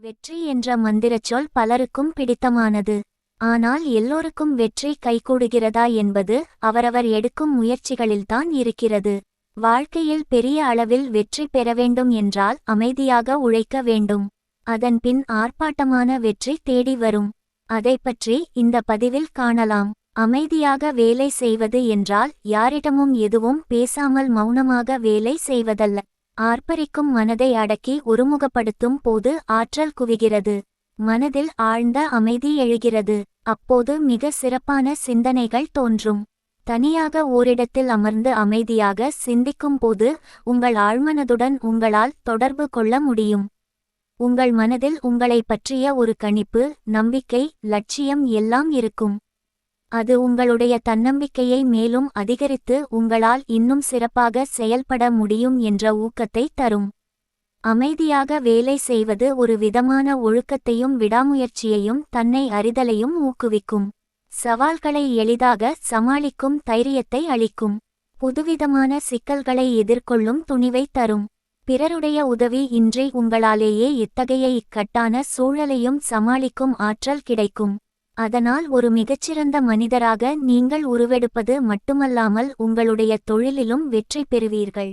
வெற்றி என்ற மந்திரச்சொல் பலருக்கும் பிடித்தமானது. ஆனால் எல்லோருக்கும் வெற்றி கைகூடுகிறதா என்பது அவரவர் எடுக்கும் முயற்சிகளில்தான் இருக்கிறது. வாழ்க்கையில் பெரிய அளவில் வெற்றி பெற வேண்டும் என்றால் அமைதியாக உழைக்க வேண்டும். அதன் பின் ஆர்ப்பாட்டமான வெற்றி தேடி வரும். அதைப்பற்றி இந்த பதிவில் காணலாம். அமைதியாக வேலை செய்வது என்றால் யாரிடமும் எதுவும் பேசாமல் மௌனமாக வேலை செய்வதல்ல. ஆர்ப்பரிக்கும் மனதை அடக்கி ஒருமுகப்படுத்தும் போது ஆற்றல் குவிகிறது. மனதில் ஆழ்ந்த அமைதி எழுகிறது. அப்போது மிக சிறப்பான சிந்தனைகள் தோன்றும். தனியாக ஓரிடத்தில் அமர்ந்து அமைதியாக சிந்திக்கும் போது உங்கள் ஆழ்மனதுடன் உங்களால் தொடர்பு கொள்ள முடியும். உங்கள் மனதில் உங்களை பற்றிய ஒரு கணிப்பு, நம்பிக்கை, லட்சியம் எல்லாம் இருக்கும். அது உங்களுடைய தன்னம்பிக்கையை மேலும் அதிகரித்து உங்களால் இன்னும் சிறப்பாக செயல்பட முடியும் என்ற ஊக்கத்தை தரும். அமைதியாக வேலை செய்வது ஒரு விதமான ஒழுக்கத்தையும் விடாமுயற்சியையும் தன்னை அறிதலையும் ஊக்குவிக்கும். சவால்களை எளிதாக சமாளிக்கும் தைரியத்தை அளிக்கும். புதுவிதமான சிக்கல்களை எதிர்கொள்ளும் துணிவை தரும். பிறருடைய உதவி இன்றி உங்களாலேயே இத்தகைய இக்கட்டான சூழலையும் சமாளிக்கும் ஆற்றல் கிடைக்கும். அதனால் ஒரு மிகச்சிறந்த மனிதராக நீங்கள் உருவெடுப்பது மட்டுமல்லாமல் உங்களுடைய தொழிலிலும் வெற்றி பெறுவீர்கள்.